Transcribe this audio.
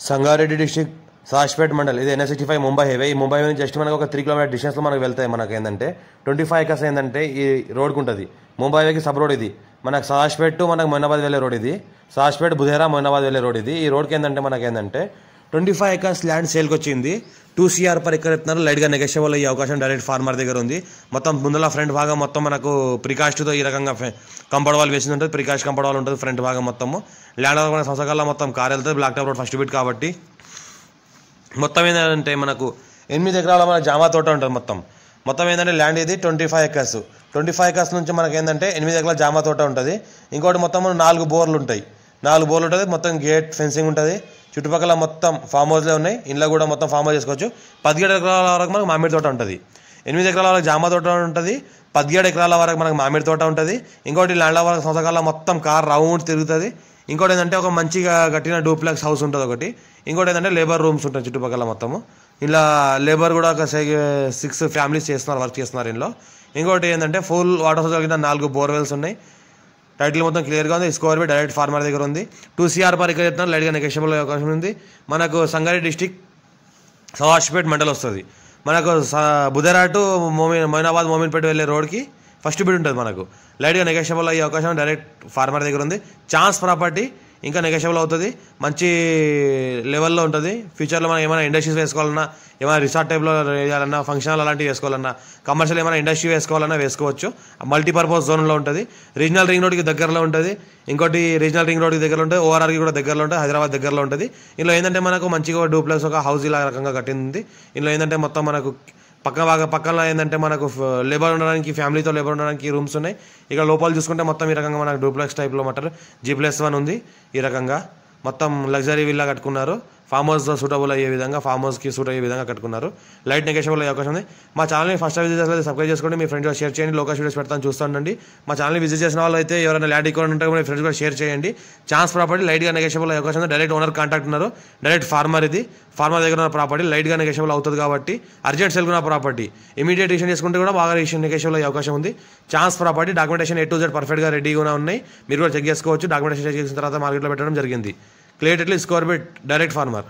Sangareddy district సాష్పేట్ mandal ఇది NH65 Mumbai highway. ఈ Mumbai highway just మనకు ఒక 3 కిలోమీటర్ డిస్టెన్స్లో మనకు వెళ్తాయి. మనకు ఏంటంటే 25 ఎకర్స్ ఏంటంటే ఈ రోడ్కు ఉంటుంది. ముంబై హైవేకి సబ్ రోడ్ ఇది. మనకు సాష్పేట్ టు మనకు మొయినాబాద్ వెళ్ళే రోడ్ ఇది. సాష్పేట్ బుధేరా మొయినాబాద్ వెళ్ళే రోడ్ ఇది. ఈ రోడ్కి ఏంటంటే మనకి ఏంటంటే 25 ఎకర్స్ ల్యాండ్ సేల్కి వచ్చింది. 2 CR పర్ ఎకర్ ఇస్తున్నారు. లైట్గా నెగోషియబుల్ అయ్యే అవకాశం డైరెక్ట్ ఫార్మర్ దగ్గర ఉంది. మొత్తం ముందల ఫ్రంట్ భాగం మొత్తం మనకు ప్రికాస్ట్తో ఈ రకంగా కంపౌండ్ వాల్ వేసింది ఉంటుంది. ప్రికాస్ట్ కంపౌండ్ వాల్ ఉంటుంది ఫ్రంట్ భాగం మొత్తము. ల్యాండ్ మన సంవత్సరాల మొత్తం కార్ వెళ్తుంది. Black top road first bit కాబట్టి మొత్తం ఏంటంటే మనకు 8 ఎకరాల మన జామా తోట ఉంటుంది. మొత్తం ఏంటంటే ల్యాండ్ ఇది 25 ఎకర్స్. 25 ఎకర్స్ నుంచి మనకి ఏంటంటే 8 ఎకరాల జామా తోట ఉంటుంది. ఇంకోటి మొత్తం 4 బోర్లు ఉంటాయి. 4 బోర్లు ఉంటుంది. మొత్తం గేట్ ఫెన్సింగ్ ఉంటుంది. చుట్టుపక్కల మొత్తం ఫామ్ హౌస్లే ఉన్నాయి. ఇంట్లో కూడా మొత్తం ఫామ్ హౌస్ చేసుకోవచ్చు. 17 ఎకరాల వరకు మనకు మామిడి తోట ఉంటుంది. 8 ఎకరాల వరకు జామా తోట ఉంటుంది. 17 ఎకరాల వరకు మనకు మామిడి తోట ఉంటుంది. ఇంకోటి ల్యాండ్ల వరకు సంవత్సరాల మొత్తం కార్ రౌండ్ తిరుగుతుంది. ఇంకోటి ఏంటంటే ఒక మంచిగా కట్టిన డూప్లెక్స్ హౌస్ ఉంటుంది ఒకటి. ఇంకోటి ఏంటంటే లేబర్ రూమ్స్ ఉంటాయి చుట్టుపక్కల మొత్తము. ఇలా లేబర్ కూడా ఒక 6 ఫ్యామిలీస్ చేస్తున్నారు, వర్క్ చేస్తున్నారు ఇంట్లో. ఇంకోటి ఏంటంటే ఫుల్ వాటర్ సోర్స్ కలిగిన 4 బోర్వెల్స్ ఉన్నాయి. టైటిల్ మొత్తం క్లియర్గా ఉంది. స్కోర్ బి డైరెక్ట్ ఫార్మర్ దగ్గర ఉంది. 2 CR పర్ ఎకర్ చెప్తున్నారు. లైట్గా నెగోషియబుల్ అవకాశం ఉంది. మనకు సంగారెడ్డి డిస్ట్రిక్ట్ సాష్పేట్ మండల్ వస్తుంది. మనకు బుధేరా టు మొయినాబాద్ మోమిన్పేట వెళ్ళే రోడ్కి ఫస్ట్ బిడ్ ఉంటుంది. మనకు లైట్గా నెగోషియబుల్ అయ్యే అవకాశం డైరెక్ట్ ఫార్మర్ దగ్గర ఉంది. ఛాన్స్ ప్రాపర్టీ ఇంకా నెగోషియబుల్ అవుతుంది. మంచి లెవెల్లో ఉంటుంది. ఫ్యూచర్లో మనం ఏమైనా ఇండస్ట్రీస్ వేసుకోవాలన్నా, ఏమైనా రిసార్ట్ టైప్లో వేయాలన్నా, ఫంక్షన్ అలాంటివి వేసుకోవాలన్నా, కమర్షియల్ ఏమైనా ఇండస్ట్రీ వేసుకోవాలన్నా వేసుకోవచ్చు. మల్టీపర్పస్ జోన్లో ఉంటుంది. రీజనల్ రింగ్ రోడ్కి దగ్గరలో ఉంటుంది. ఇంకోటి రీజనల్ రింగ్ రోడ్కి దగ్గరలో ఉంటుంది. ORRకి కూడా దగ్గరలో ఉంటుంది. హైదరాబాద్ దగ్గరలో ఉంటుంది. ఇందులో ఏంటంటే మనకు మంచిగా డూప్లెక్స్ ఒక హౌస్ ఇలా రకంగా కట్టింది. ఇందులో ఏంటంటే మొత్తం మనకు పక్కన ఏంటంటే మనకు లేబర్ ఉండడానికి, ఫ్యామిలీతో లేబర్ ఉండడానికి రూమ్స్ ఉన్నాయి. ఇక లోపల చూసుకుంటే మొత్తం ఈ రకంగా మనకు డూప్లెక్స్ టైప్లో మటర్ G+1 ఉంది. ఈ రకంగా మొత్తం లగ్జరీ విల్లా కట్టుకున్నారు. ఫామ్ హౌస్ సూటబుల్ అయ్యే విధంగా, ఫామ్ హౌస్కి సూట్ అయ్యే విధంగా కట్టుకున్నారు. లైట్ నెగోషియబుల్ అయ్యే అవకాశం ఉంది. మా ఛానల్ని ఫస్ట్ విజిట్ చేస్తే సబ్స్క్రైబ్ చేసుకోండి. మీ ఫ్రెండ్స్ షేర్ చేయండి. లోకల్ వీడియోస్ పెడతాను చూస్తుండండి. మా ఛానల్ని విజిట్ చేసిన వాళ్ళు అయితే ఎవరైనా ల్యాండ్ ఈక్వల్ ఉంటే మీ ఫ్రెండ్స్ కూడా షేర్ చేయండి. ఛాన్స్ ప్రాపర్టీ లైట్గా నెగోషియబుల్ అయ్యే అవకాశం ఉంది. డైరెక్ట్ ఓనర్ కాంటాక్ట్ ఉన్నారు. డైరెక్ట్ ఫార్మర్ ఇది. ఫార్మర్ దగ్గర ఉన్న ప్రాపర్టీ లైట్గా నెగోషియబుల్ అవుతుంది కాబట్టి అర్జెంట్ సెల్ ఉన్న ప్రాపర్టీ ఇమీడియట్ రిజిస్ట్రేషన్ చేసుకుంటే కూడా బాగా నెగోషియబుల్ అయ్యే అవకాశం ఉంది. Chance property documentation A to Z పర్ఫెక్ట్గా రెడీగా ఉన్నాయి. మీరు కూడా చెక్ చేసుకోవచ్చు. డాక్యుమెంటేషన్ చెక్ చేసిన తర్వాత మార్కెట్లో పెట్టడం జరిగింది. Clear score bit direct farmer.